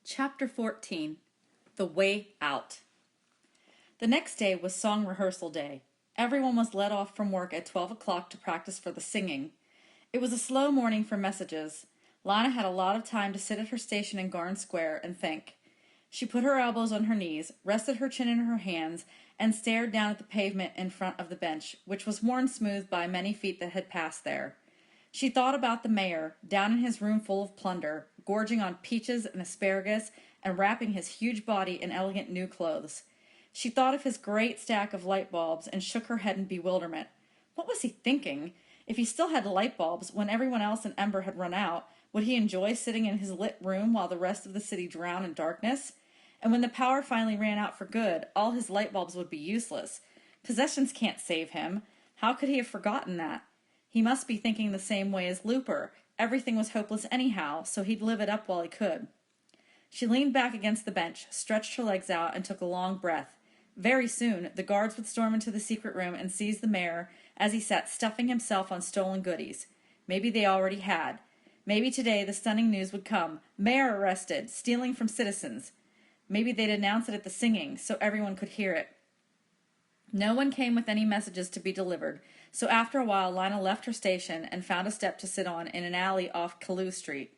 Chapter 14. The Way Out. The next day was song rehearsal day. Everyone was let off from work at 12 o'clock to practice for the singing. It was a slow morning for messages. Lana had a lot of time to sit at her station in Garden Square and think. She put her elbows on her knees, rested her chin in her hands, and stared down at the pavement in front of the bench, which was worn smooth by many feet that had passed there. She thought about the mayor, down in his room full of plunder, gorging on peaches and asparagus, and wrapping his huge body in elegant new clothes. She thought of his great stack of light bulbs and shook her head in bewilderment. What was he thinking? If he still had light bulbs when everyone else in Ember had run out, would he enjoy sitting in his lit room while the rest of the city drowned in darkness? And when the power finally ran out for good, all his light bulbs would be useless. Possessions can't save him. How could he have forgotten that? He must be thinking the same way as Looper. Everything was hopeless anyhow, so he'd live it up while he could. She leaned back against the bench, stretched her legs out, and took a long breath. Very soon, the guards would storm into the secret room and seize the mayor as he sat stuffing himself on stolen goodies. Maybe they already had. Maybe today the stunning news would come. Mayor arrested, stealing from citizens. Maybe they'd announce it at the singing, so everyone could hear it. No one came with any messages to be delivered, so after a while Lana left her station and found a step to sit on in an alley off Carew Street.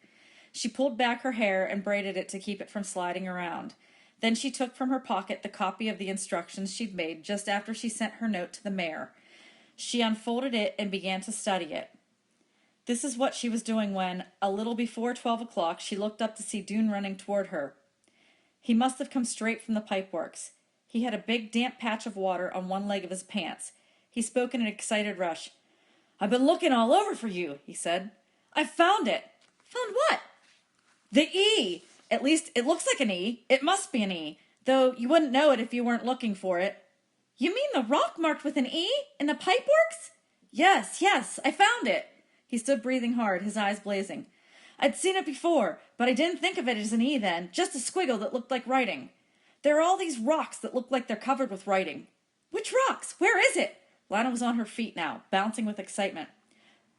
She pulled back her hair and braided it to keep it from sliding around. Then she took from her pocket the copy of the instructions she'd made just after she sent her note to the mayor. She unfolded it and began to study it. This is what she was doing when, a little before 12 o'clock, she looked up to see Dune running toward her. He must have come straight from the pipeworks. He had a big damp patch of water on one leg of his pants. He spoke in an excited rush. "I've been looking all over for you," he said. "I've found it." "Found what?" "The E! At least it looks like an E. It must be an E, though you wouldn't know it if you weren't looking for it." "You mean the rock marked with an E? In the pipeworks?" Yes, I found it." He stood breathing hard, his eyes blazing. "I'd seen it before, but I didn't think of it as an E then, just a squiggle that looked like writing. There are all these rocks that look like they're covered with writing." "Which rocks? Where is it?" Lana was on her feet now, bouncing with excitement.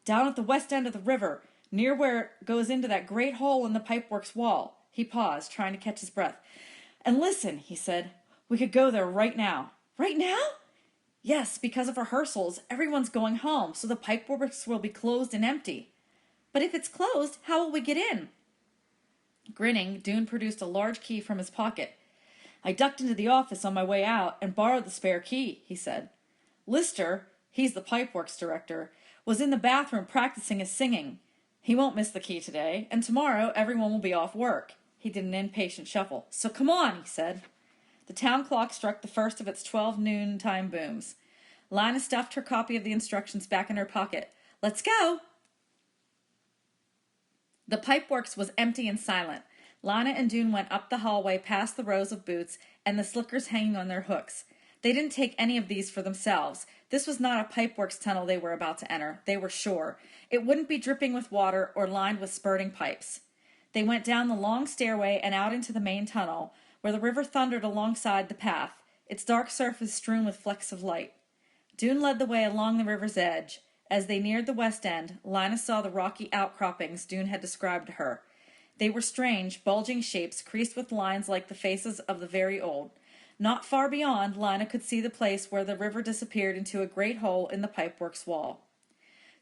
"Down at the west end of the river, near where it goes into that great hole in the pipeworks wall." He paused, trying to catch his breath. "And listen," he said, "we could go there right now." "Right now?" "Yes, because of rehearsals. Everyone's going home, so the pipeworks will be closed and empty." "But if it's closed, how will we get in?" Grinning, Dune produced a large key from his pocket. "I ducked into the office on my way out and borrowed the spare key," he said. "Lister, he's the pipeworks director, was in the bathroom practicing his singing. He won't miss the key today, and tomorrow everyone will be off work." He did an impatient shuffle. "So come on," he said. The town clock struck the first of its 12 noontime booms. Lana stuffed her copy of the instructions back in her pocket. "Let's go." The pipeworks was empty and silent. Lana and Dune went up the hallway past the rows of boots and the slickers hanging on their hooks. They didn't take any of these for themselves. This was not a pipeworks tunnel they were about to enter. They were sure. It wouldn't be dripping with water or lined with spurting pipes. They went down the long stairway and out into the main tunnel, where the river thundered alongside the path, its dark surface strewn with flecks of light. Dune led the way along the river's edge. As they neared the west end, Lana saw the rocky outcroppings Dune had described to her. They were strange, bulging shapes creased with lines like the faces of the very old. Not far beyond, Lana could see the place where the river disappeared into a great hole in the pipeworks wall.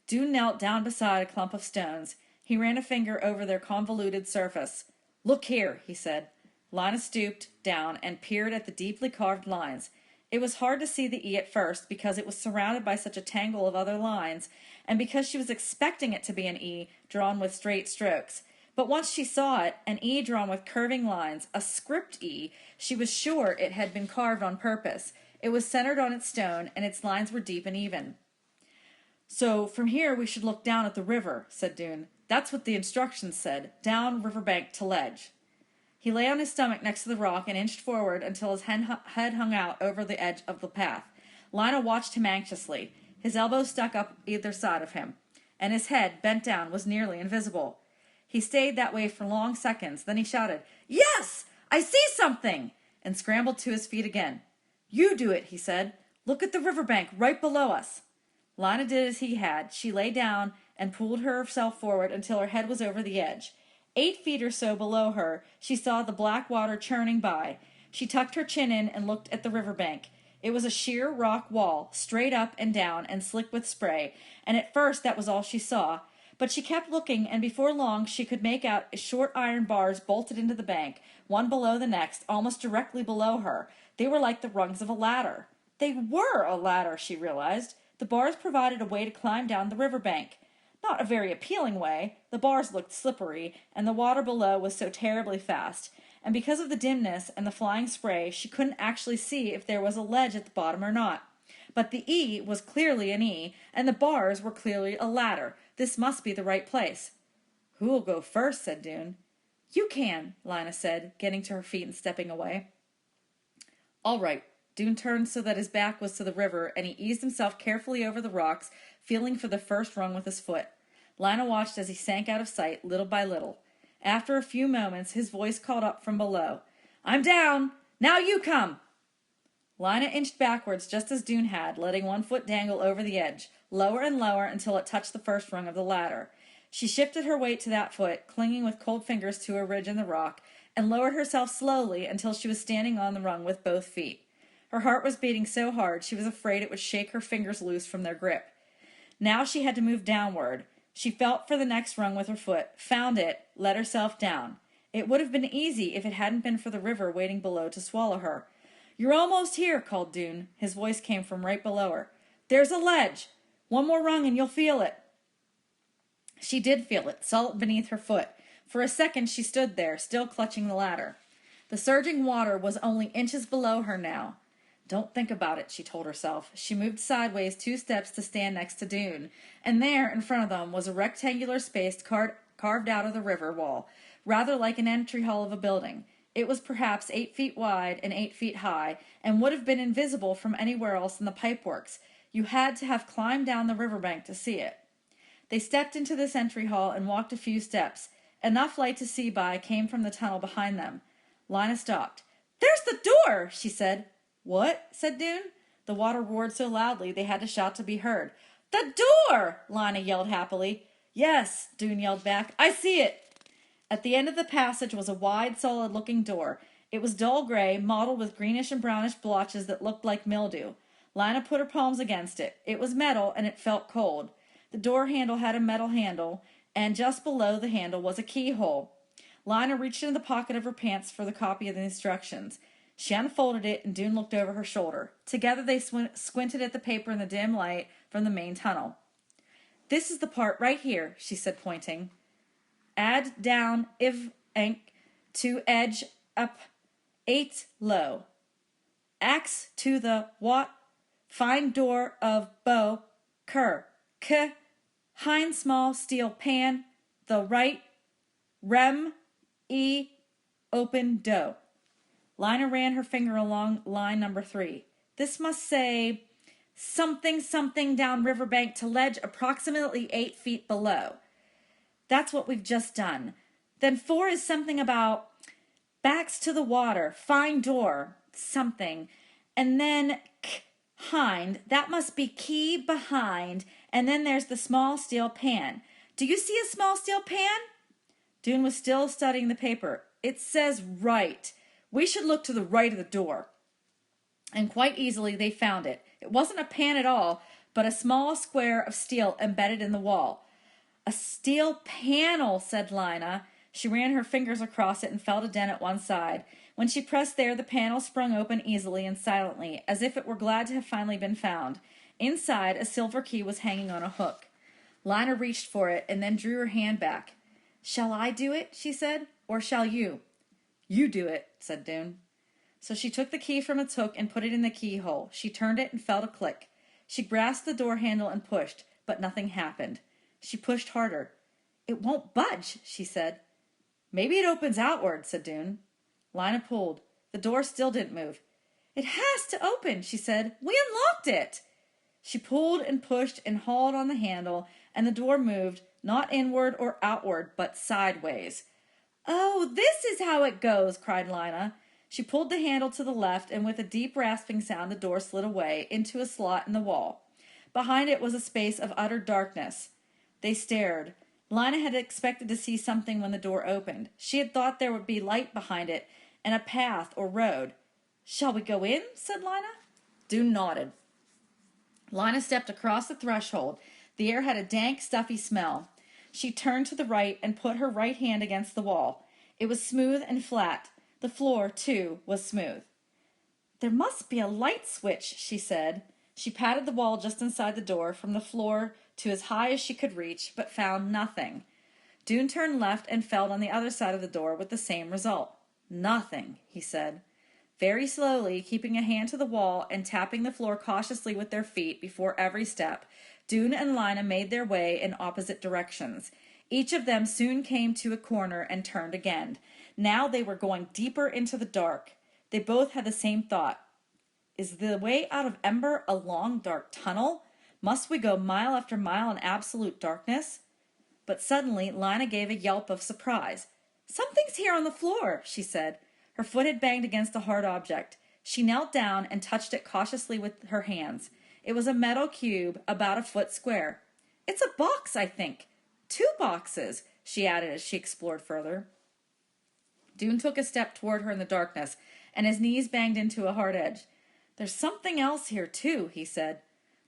Dune knelt down beside a clump of stones. He ran a finger over their convoluted surface. "Look here," he said. Lana stooped down and peered at the deeply carved lines. It was hard to see the E at first because it was surrounded by such a tangle of other lines, and because she was expecting it to be an E drawn with straight strokes. But once she saw it, an E drawn with curving lines, a script E, she was sure it had been carved on purpose. It was centered on its stone, and its lines were deep and even. "So from here we should look down at the river," said Dune. "That's what the instructions said, down riverbank to ledge." He lay on his stomach next to the rock and inched forward until his head hung out over the edge of the path. Lana watched him anxiously. His elbows stuck up either side of him, and his head, bent down, was nearly invisible. He stayed that way for long seconds. Then he shouted, "Yes! I see something!" and scrambled to his feet again. "You do it," he said. "Look at the riverbank right below us." Lana did as he had. She lay down and pulled herself forward until her head was over the edge. 8 feet or so below her, she saw the black water churning by. She tucked her chin in and looked at the riverbank. It was a sheer rock wall, straight up and down and slick with spray, and at first that was all she saw. But she kept looking, and before long she could make out short iron bars bolted into the bank, one below the next, almost directly below her. They were like the rungs of a ladder. They were a ladder, she realized. The bars provided a way to climb down the riverbank. Not a very appealing way. The bars looked slippery, and the water below was so terribly fast. And because of the dimness and the flying spray, she couldn't actually see if there was a ledge at the bottom or not. But the E was clearly an E, and the bars were clearly a ladder. This must be the right place. "Who'll go first?" said Dune. "You can," Lina said, getting to her feet and stepping away. "All right." Dune turned so that his back was to the river, and he eased himself carefully over the rocks, feeling for the first rung with his foot. Lina watched as he sank out of sight, little by little. After a few moments, his voice called up from below. "I'm down! Now you come!" Lina inched backwards just as Dune had, letting one foot dangle over the edge, lower and lower until it touched the first rung of the ladder. She shifted her weight to that foot, clinging with cold fingers to a ridge in the rock, and lowered herself slowly until she was standing on the rung with both feet. Her heart was beating so hard she was afraid it would shake her fingers loose from their grip. Now she had to move downward. She felt for the next rung with her foot, found it, let herself down. It would have been easy if it hadn't been for the river waiting below to swallow her. "You're almost here," called Dune. His voice came from right below her. "There's a ledge. One more rung and you'll feel it." She did feel it, solid beneath her foot. For a second she stood there, still clutching the ladder. The surging water was only inches below her now. "Don't think about it," she told herself. She moved sideways 2 steps to stand next to Dune, and there, in front of them, was a rectangular space carved out of the river wall, rather like an entry hall of a building. It was perhaps 8 feet wide and 8 feet high, and would have been invisible from anywhere else in the pipeworks. You had to have climbed down the riverbank to see it. They stepped into this entry hall and walked a few steps. Enough light to see by came from the tunnel behind them. Lina stopped. "There's the door!" she said. "What?" said Dune. The water roared so loudly they had to shout to be heard. "The door!" Lina yelled happily. "Yes," Dune yelled back. "I see it." At the end of the passage was a wide, solid-looking door. It was dull gray, mottled with greenish and brownish blotches that looked like mildew. Lina put her palms against it. It was metal, and it felt cold. The door handle had a metal handle, and just below the handle was a keyhole. Lina reached into the pocket of her pants for the copy of the instructions. She unfolded it, and Dune looked over her shoulder. Together they squinted at the paper in the dim light from the main tunnel. "This is the part right here," she said, pointing. "Add down if ank to edge up 8 low. Axe to the what? Find door of bow cur. Hind small steel pan. The right rem e open dough." Lina ran her finger along line number 3. "This must say something something down riverbank to ledge approximately 8 feet below. That's what we've just done. Then 4 is something about backs to the water, find door, something. And then hind, that must be key behind, and then there's the small steel pan. Do you see a small steel pan?" Dune was still studying the paper. "It says right. We should look to the right of the door." And quite easily they found it. It wasn't a pan at all, but a small square of steel embedded in the wall. "A steel panel," said Lina. She ran her fingers across it and felt a dent at one side. When she pressed there, the panel sprung open easily and silently, as if it were glad to have finally been found. Inside, a silver key was hanging on a hook. Lina reached for it and then drew her hand back. "Shall I do it?" she said. "Or shall you?" "You do it," said Dune. So she took the key from its hook and put it in the keyhole. She turned it and felt a click. She grasped the door handle and pushed, but nothing happened. She pushed harder. "It won't budge," she said. "Maybe it opens outward," said Dune. Lina pulled. The door still didn't move. "It has to open," she said. "We unlocked it." She pulled and pushed and hauled on the handle, and the door moved, not inward or outward, but sideways. "Oh, this is how it goes," cried Lina. She pulled the handle to the left, and with a deep rasping sound the door slid away into a slot in the wall. Behind it was a space of utter darkness. They stared. Lina had expected to see something when the door opened. She had thought there would be light behind it and a path or road. "Shall we go in?" said Lina. Dune nodded. Lina stepped across the threshold. The air had a dank, stuffy smell. She turned to the right and put her right hand against the wall. It was smooth and flat. The floor, too, was smooth. "There must be a light switch," she said. She patted the wall just inside the door, from the floor to as high as she could reach, but found nothing. Dune turned left and felt on the other side of the door with the same result. "Nothing," he said. Very slowly, keeping a hand to the wall and tapping the floor cautiously with their feet before every step, Dune and Lina made their way in opposite directions. Each of them soon came to a corner and turned again. Now they were going deeper into the dark. They both had the same thought. Is the way out of Ember a long, dark tunnel? Must we go mile after mile in absolute darkness? But suddenly Lina gave a yelp of surprise. "Something's here on the floor," she said. Her foot had banged against a hard object. She knelt down and touched it cautiously with her hands. It was a metal cube about a foot square. "It's a box, I think. 2 boxes," she added as she explored further. Dune took a step toward her in the darkness, and his knees banged into a hard edge. "There's something else here, too," he said.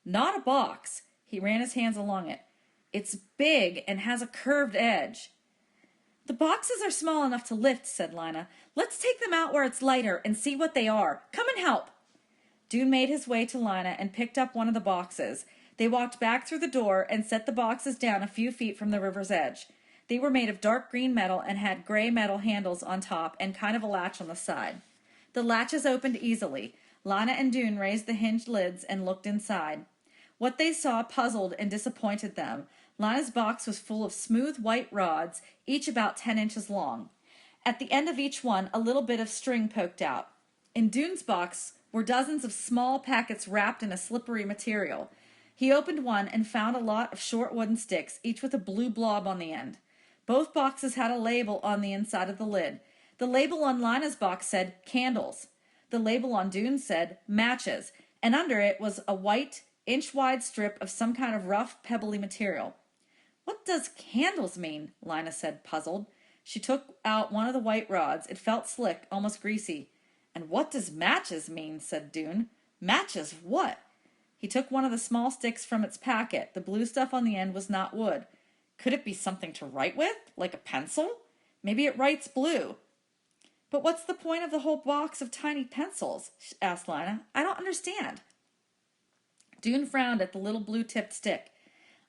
"Not a box." He ran his hands along it. "It's big and has a curved edge." "The boxes are small enough to lift," said Lina. "Let's take them out where it's lighter and see what they are. Come and help." Dune made his way to Lina and picked up one of the boxes. They walked back through the door and set the boxes down a few feet from the river's edge. They were made of dark green metal and had gray metal handles on top and kind of a latch on the side. The latches opened easily. Lina and Dune raised the hinged lids and looked inside. What they saw puzzled and disappointed them. Lina's box was full of smooth white rods, each about 10 inches long. At the end of each one, a little bit of string poked out. In Dune's box were dozens of small packets wrapped in a slippery material. He opened one and found a lot of short wooden sticks, each with a blue blob on the end. Both boxes had a label on the inside of the lid. The label on Lina's box said "candles." The label on Dune's said "matches," and under it was a white, inch-wide strip of some kind of rough, pebbly material. "What does candles mean?" Lina said, puzzled. She took out one of the white rods. It felt slick, almost greasy. "And what does matches mean?" said Dune. "Matches what?" He took one of the small sticks from its packet. The blue stuff on the end was not wood. Could it be something to write with, like a pencil? Maybe it writes blue. "But what's the point of the whole box of tiny pencils?" asked Lina. "I don't understand." Dune frowned at the little blue-tipped stick.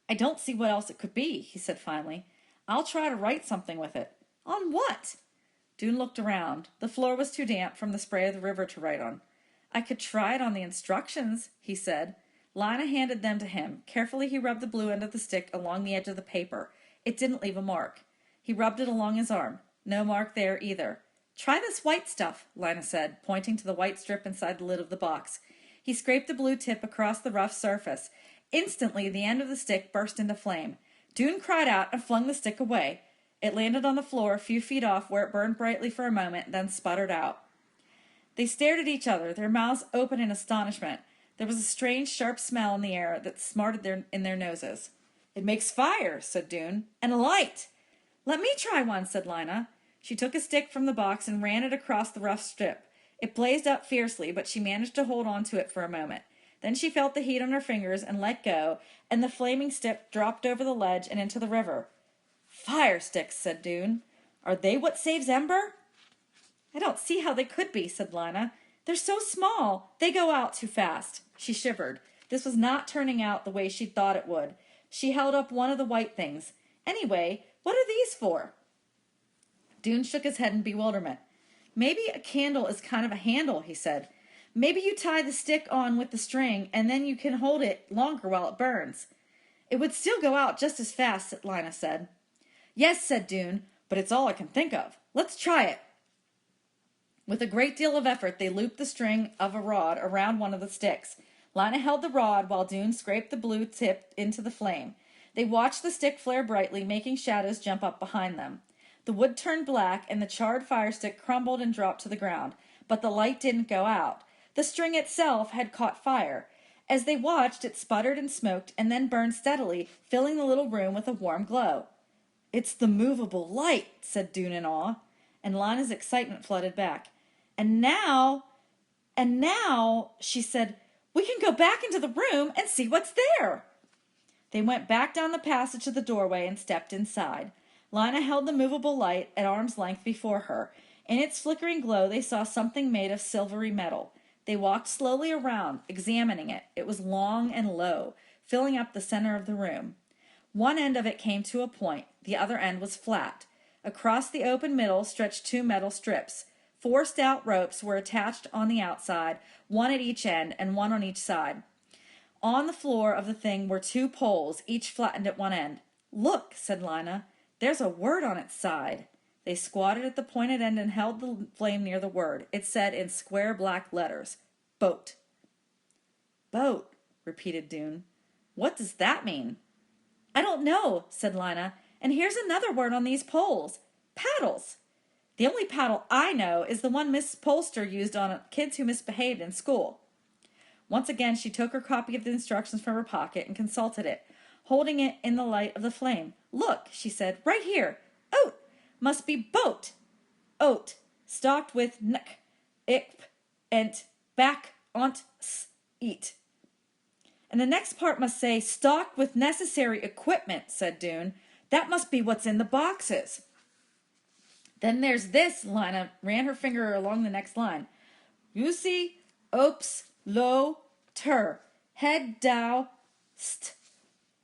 "I don't see what else it could be," he said finally. "I'll try to write something with it." "On what?" Dune looked around. The floor was too damp from the spray of the river to write on. "I could try it on the instructions," he said. Lina handed them to him. Carefully he rubbed the blue end of the stick along the edge of the paper. It didn't leave a mark. He rubbed it along his arm. No mark there either. "Try this white stuff," Lina said, pointing to the white strip inside the lid of the box. He scraped the blue tip across the rough surface. Instantly, the end of the stick burst into flame. Dune cried out and flung the stick away. It landed on the floor a few feet off, where it burned brightly for a moment, then sputtered out. They stared at each other, their mouths open in astonishment. There was a strange, sharp smell in the air that smarted in their noses. "It makes fire," said Dune, "and a light." "Let me try one," said Lina. She took a stick from the box and ran it across the rough strip. It blazed up fiercely, but she managed to hold on to it for a moment. Then she felt the heat on her fingers and let go, and the flaming stick dropped over the ledge and into the river. "Fire sticks," said Dune. "Are they what saves Ember?" "I don't see how they could be," said Lina. "They're so small. They go out too fast." She shivered. This was not turning out the way she'd thought it would. She held up one of the white things. "Anyway, what are these for?" Dune shook his head in bewilderment. "Maybe a candle is kind of a handle," he said. "Maybe you tie the stick on with the string, and then you can hold it longer while it burns." "It would still go out just as fast," Lina said. "Yes," said Dune, "but it's all I can think of. Let's try it." With a great deal of effort, they looped the string of a rod around one of the sticks. Lina held the rod while Dune scraped the blue tip into the flame. They watched the stick flare brightly, making shadows jump up behind them. The wood turned black, and the charred fire stick crumbled and dropped to the ground. But the light didn't go out. The string itself had caught fire. As they watched, it sputtered and smoked, and then burned steadily, filling the little room with a warm glow. It's the movable light, said Dune in awe, and Lana's excitement flooded back. And now, she said, we can go back into the room and see what's there. They went back down the passage to the doorway and stepped inside. Lana held the movable light at arm's length before her. In its flickering glow, they saw something made of silvery metal. They walked slowly around, examining it. It was long and low, filling up the center of the room. One end of it came to a point. The other end was flat. Across the open middle stretched 2 metal strips. 4 stout ropes were attached on the outside, one at each end and one on each side. On the floor of the thing were 2 poles, each flattened at one end. Look, said Lana, there's a word on its side. They squatted at the pointed end and held the flame near the word. It said in square black letters, boat. Boat, repeated Dune. What does that mean? I don't know, said Lana, and here's another word on these poles. Paddles. The only paddle I know is the one Miss Polster used on kids who misbehaved in school. Once again, she took her copy of the instructions from her pocket and consulted it, holding it in the light of the flame. Look, she said, right here. Oat. Must be boat. Oat. Stocked with nk, ik, ent, back, ont, s, eat. And the next part must say, stocked with necessary equipment, said Dune. That must be what's in the boxes. Then there's this, Lana ran her finger along the next line. You see, ops, lo, ter, head dow, st,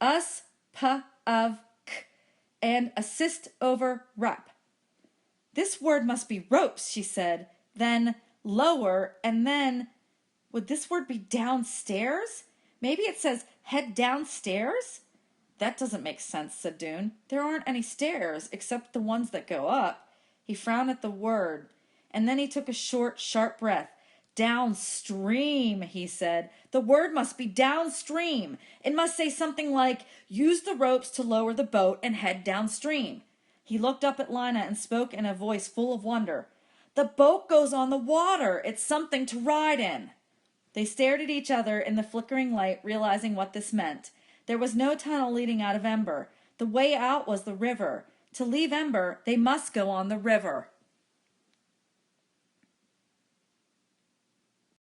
us, pa, of, k, and assist over rap. This word must be ropes, she said, then lower, and then, would this word be downstairs? Maybe it says head downstairs? That doesn't make sense, said Dune. There aren't any stairs except the ones that go up. He frowned at the word, and then he took a short, sharp breath. Downstream, he said. The word must be downstream. It must say something like, use the ropes to lower the boat and head downstream. He looked up at Lana and spoke in a voice full of wonder. The boat goes on the water. It's something to ride in. They stared at each other in the flickering light, realizing what this meant. There was no tunnel leading out of Ember. The way out was the river. To leave Ember, they must go on the river.